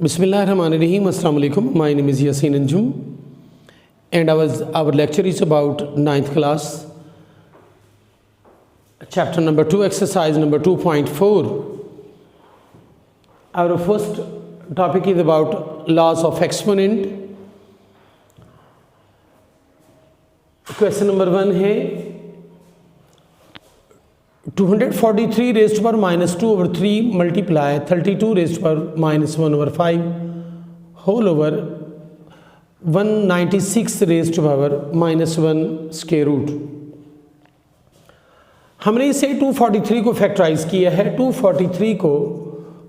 Bismillahirrahmanirrahim. Assalamu alaikum. My name is Yasin Anjum and our lecture is about 9th class, chapter number 2, exercise number 2.4. Our first topic is about laws of exponent. Question number 1 है 243 raised to power minus 2 over 3 multiply 32 raised to power minus 1 over 5 whole over 196 raised to power minus 1 square root. हमने इसे 243 को factorise किया है। 243 को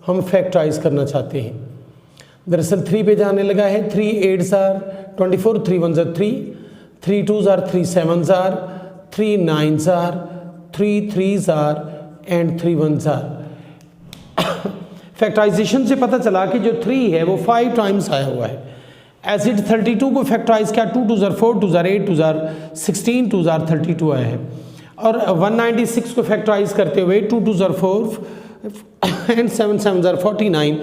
हम factorise करना चाहते हैं। दरअसल 3 पे जाने लगा है। 3 8s are 24, 3 1s are 3, 3 2s are 3 7s are, 3 9s are, 3 3s are and 3 1s are. Factorisation से पता चला कि जो 3 है वो 5 टाइम्स आया हुआ है। एसिड 32 को फैक्टराइज किया, 2 2s are 4, 2s are 8, 2s are 16, 2s are 32 आया है। और 196 को फैक्टराइज करते हुए 2 2s are 4 and 7 7s are 49,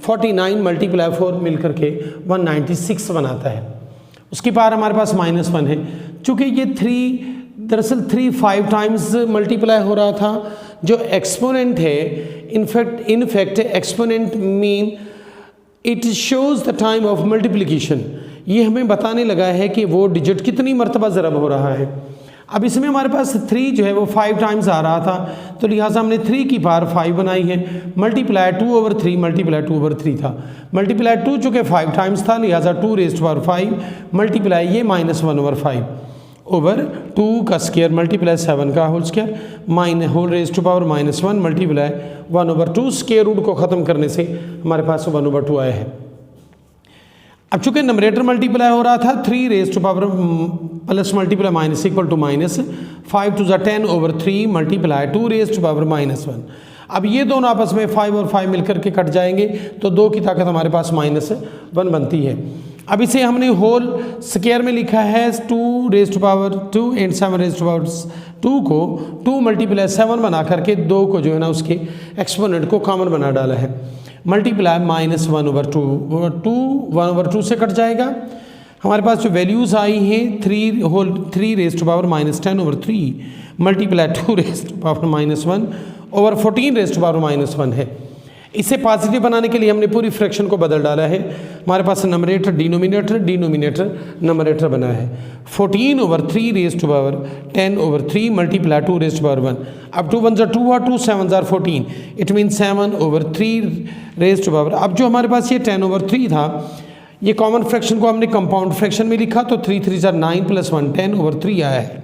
49 multiply 4 मिलकर के 196 बनाता है। उसकी पावर हमारे पास -1 है। चूँकि ये 3 दरअसल 3 5 टाइम्स मल्टीप्लाई हो रहा था। जो एक्सपोनेंट है in fact exponent mean it shows the time of multiplication. ये हमें बताने लगा है कि वो डिजिट कितनी मरतबा ज़रब हो रहा है। अब इसमें हमारे पास 3 जो है वो 5 टाइम्स आ रहा था, तो लिहाजा हमने 3 की पावर 5 बनाई है। मल्टीप्लाई 2 over 3 मल्टीप्लाई 2 over 3 था। मल्टीप्लाई 2 चूँकि 5 टाइम्स था, लिहाजा 2 raised to power 5 मल्टीप्लाई ये -1 over 5 ओवर 2 का स्क्वायर मल्टीप्लाई 7 का whole square whole raise to power -1 multiply 1 over 2 square root को ख़त्म करने से हमारे पास 1 over 2 आया है। अब चूँकि नंबरेटर मल्टीप्लाई हो रहा था 3 raised to power plus multiply minus equal to minus 5 2s are 10 over 3 multiply 2 raised to power -1। अब ये दोनों आपस में 5 और 5 मिलकर के कट जाएंगे तो 2 की ताकत हमारे पास -1 बनती है। अब इसे हमने होल स्क्वायर में लिखा है 2 raised to power 2 and 7 raised to power 2 को 2 मल्टीप्लाई 7 बना करके 2 को जो है ना उसके एक्सपोनेंट को कॉमन बना डाला है। मल्टीप्लाई -1 over 2 1 over 2 से कट जाएगा। हमारे पास जो वैल्यूज़ आई हैं 3 raised to power -10 over 3 multiply 2 raised to power -1 over 14 raised to power -1 है। इसे पॉजिटिव बनाने के लिए हमने पूरी फ्रैक्शन को बदल डाला है। हमारे पास नंबरेटर डिनोमिनेटर नंबरेटर बना है। 14 over 3 raised to power 10 over 3 multiply 2 raised to power 1। अब 2 1s are 2 और 2 7s are 14, it mean 7 over 3 raised to power। अब जो हमारे पास ये 10 over 3 था, ये कॉमन फ्रैक्शन को हमने कंपाउंड फ्रैक्शन में लिखा तो 3 3s are 9 + 1 10 over 3 आया है।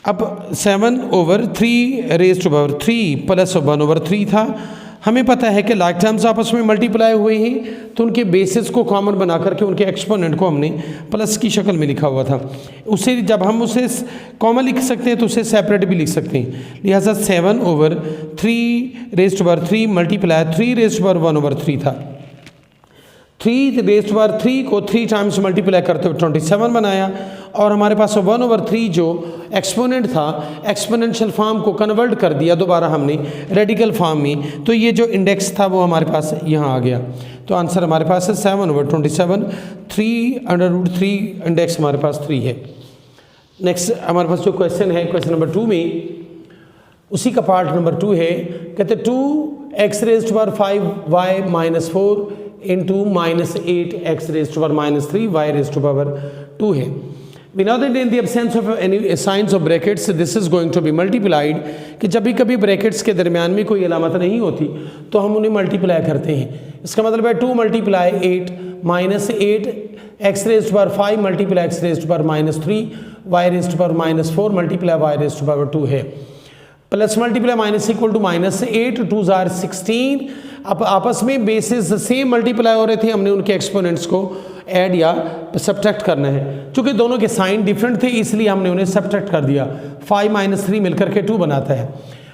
अब 7 over 3 raised to power 3 plus 1 over 3 था। हमें पता है कि लाइक टर्म्स आपस में मल्टीप्लाई हुए हैं तो उनके बेसिस को कॉमन बना करके उनके एक्सपोनेंट को हमने प्लस की शक्ल में लिखा हुआ था। उसे जब हम उसे कॉमन लिख सकते हैं तो उसे सेपरेट भी लिख सकते हैं। लिहाजा 7 over 3 raised to power 3 multiply 3 raised to power 1 over 3 था। 3 raised to power 3 को 3 टाइम्स मल्टीप्लाई करते हुए 27 बनाया और हमारे पास 1 over 3 जो एक्सपोनेंट था एक्सपोनेंशियल फॉर्म को कन्वर्ट कर दिया दोबारा हमने रेडिकल फॉर्म में, तो ये जो इंडेक्स था वो हमारे पास यहाँ आ गया। तो आंसर हमारे पास है 7 over 27, 3/√3 इंडेक्स हमारे पास 3 है। नेक्स्ट हमारे पास जो क्वेश्चन है क्वेश्चन नंबर 2 में उसी का पार्ट नंबर 2 है। कहते 2x raised to power 5y - 4 into -8x raised to power -3 y raised to power 2 है। We know that in the absence of any signs of brackets this is going to be multiplied, कि जब भी कभी brackets के दरमियान में कोई अलामत नहीं होती तो हम उन्हें मल्टीप्लाई करते हैं। इसका मतलब है 2 multiply 8 -8 x raised to power 5 multiply x raised to power -3 y raised to power -4 multiply y raised to power 2 है। Plus multiply minus equal to -8 2s are 16। अब आपस में बेसिस सेम मल्टीप्लाई हो रहे थे, हमने उनके एक्सपोनेंट्स को ऐड या सब्ट्रैक्ट करना है। चूँकि दोनों के साइन डिफरेंट थे इसलिए हमने उन्हें सब्ट्रैक्ट कर दिया। 5 - 3 मिलकर के 2 बनाता है।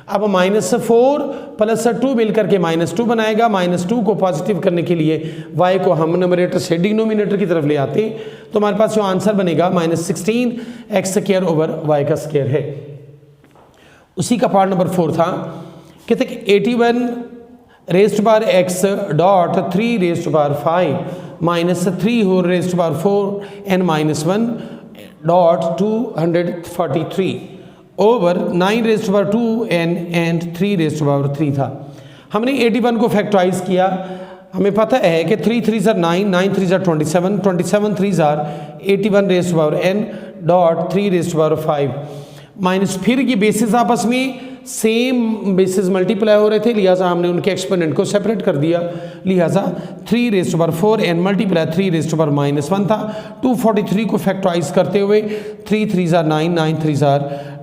अब -4 + 2 मिलकर के -2 बनाएगा। -2 को पॉजिटिव करने के लिए y को हम नंबरेटर से डिनोमिनेटर की तरफ ले आते हैं तो हमारे पास जो आंसर बनेगा -16 x² ओवर y का स्क्वायर है। उसी का पार्ट नंबर 4 था। कहते कि 81 raise to power x dot 3 raise to power 5 minus 3 whole raise to power 4 n minus 1 dot 243 over 9 raise to power 2 n and 3 raise to power 3 था। हमने 81 को फैक्टराइज किया। हमें पता है कि 3 3 ज़ार 9, 9 3 ज़ार 27, 27 3 ज़ार 81 raise to power n dot 3 raise to power 5 minus, फिर ये बेसिस आपस में सेम बेसिस मल्टीप्लाई हो रहे थे, लिहाजा हमने उनके एक्सपोनेंट को सेपरेट कर दिया। लिहाजा 3 raise to power 4 n multiply 3 raise to power minus 1 था। 243 को फैक्टराइज करते हुए 3 3 ज़ार 9, 9 3 ज़ार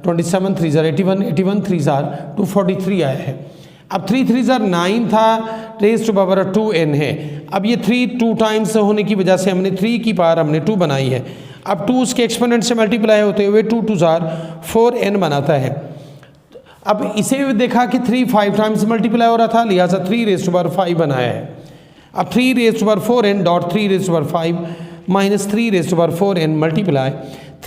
27, 3 ज़ार 81, 81 3 ज़ार 243 आया है। अब 3 3 ज़ार 9 था, रेज़ टू पावर 2 n है। अब ये 3 2 टाइम्स होने की वजह से हमने 3 की पावर हमने 2 बनाई है। अब 2 उसके एक्सपोनेंट से मल्टीप्लाई होते हुए 2 2 ज़ार 4 n बनाता है। अब इसे देखा कि 3 5 टाइम्स मल्टीप्लाई हो रहा था, लिहाजा 3 रेज़ टू पावर 5 बनाया है। अब 3 raise to power 4 n dot 3 raise to power 5 minus 3 raise to power 4 n multiply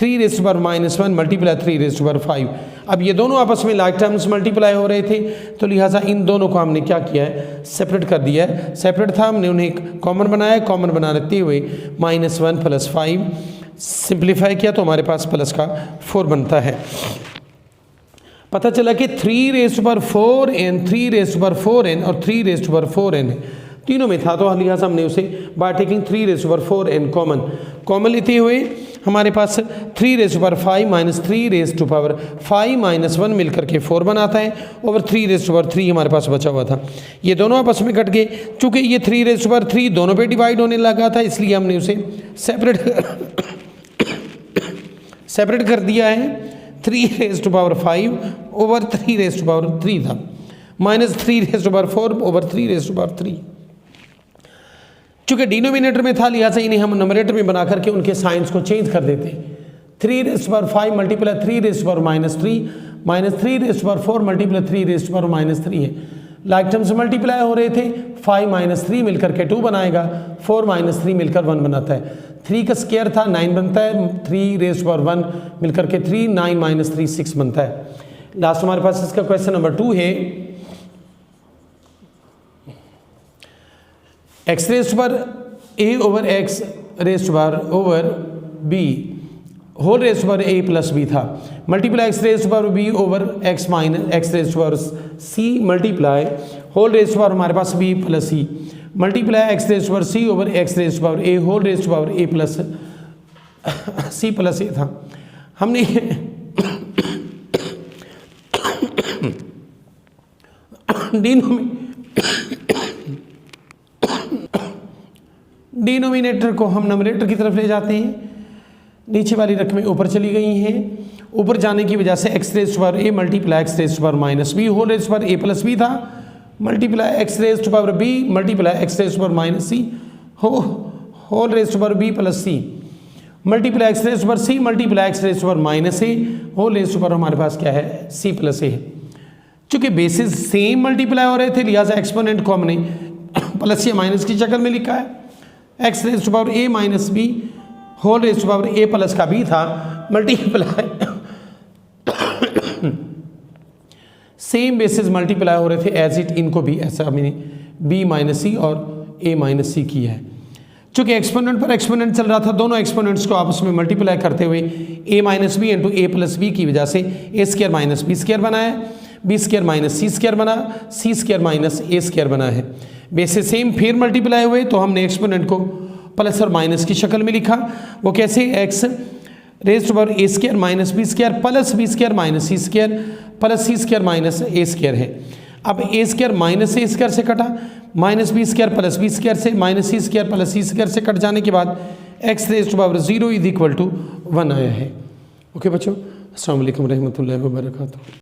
3 raise to power minus 1 multiply 3 raise to power 5। अब ये दोनों आपस में लाइक टर्म्स मल्टीप्लाई हो रहे थे, तो लिहाजा इन दोनों को हमने क्या किया है, सेपरेट कर दिया है। सेपरेट था, हमने उन्हें कॉमन बनाया, कॉमन बना लेते हुए -1 + 5 सिंप्लीफाई किया तो हमारे पास प्लस का 4 बनता है। पता चला कि 3 raise to power 4 n, 3 raise to power 4 n और 3 रेज़ टू पावर 4 n तीनों में था, तो लिहाजा हमने उसे by taking 3 raise to power 4 n common लेते हुए हमारे पास 3 raise to power 5 minus 3 raise to power 5 minus 1 मिलकर के 4 बनाता है, ओवर 3 रेज़ टू पावर 3 हमारे पास बचा हुआ था। ये दोनों आपस में कट गए। चूँकि ये 3 रेज़ टू पावर 3 दोनों पे डिवाइड होने लगा था, इसलिए हमने उसे सेपरेट कर दिया है। 3 raise to power 5 over 3 raise to power 3 था, minus 3 raise to power 4 over 3 raise to power 3। चूँकि डिनोमिनेटर में था, लिहाजा इन्हें हम नंबरेटर में बना करके उनके साइंस को चेंज कर देते। 3 raise to power 5 multiply 3 raise to power minus 3 minus 3 raise to power 4 multiply 3 raise to power minus 3 है। लाइक टर्म्स मल्टीप्लाई हो रहे थे, 5 माइनस 3 मिलकर के 2 बनाएगा, 4 माइनस 3 मिलकर 1 बनाता है। 3 का स्क्वायर था 9 बनता है, 3 रेज़ टू पावर 1 मिलकर के 3, 9 माइनस 3 6 बनता है। लास्ट हमारे पास इसका क्वेश्चन नंबर 2 है। x raise to power a over x raise to power over b whole raise to power a plus b था, multiply x raise to power b over x minus x raise to power c multiply whole raise to power हमारे पास b plus c multiply x raise to power c over x raise to power a whole raise to power a plus c plus a था। हमने denominator को हम numerator की तरफ ले जाते हैं। नीचे वाली रकमें ऊपर चली गई हैं, ऊपर जाने की वजह से x raise to power a multiply x raise to power minus b whole raise to power a plus b था, multiply x raise to power b multiply x raise to power minus c whole raise to power b plus c multiply x raise to power c multiply x raise to power minus a whole raise to power हमारे पास क्या है, c plus a है। चूँकि basis same multiply हो रहे थे, लिहाजा एक्सपोनेंट को हमने प्लस या माइनस की शक्ल में लिखा है। x raise to power a minus b whole raise to power a plus का b था, मल्टीप्लाई सेम बेसिस मल्टीप्लाई हो रहे थे एज इट, इनको भी ऐसा हमने b माइनस सी और a माइनस सी किया है। चूँकि एक्सपोनेंट पर एक्सपोनेंट चल रहा था, दोनों एक्सपोनेंट्स को आपस में मल्टीप्लाई करते हुए a minus B into a plus B की वजह से a square minus b square बनाया, b square minus c square बना, c square minus a square बना है। बेसिस सेम फिर मल्टीप्लाई हुए तो हमने एक्सपोनेंट को प्लस और माइनस की शक्ल में लिखा। वो कैसे, x raise to power a square minus b square plus b square minus c square plus c square minus a square है। अब a square minus a square से कटा, minus b square plus b square से, minus c square plus c square से कट जाने के बाद x raise to power 0 is equal to 1 आया है। ओके बच्चों, अस्सलाम वालेकुम रहमतुल्लाहि व बरकातुहू।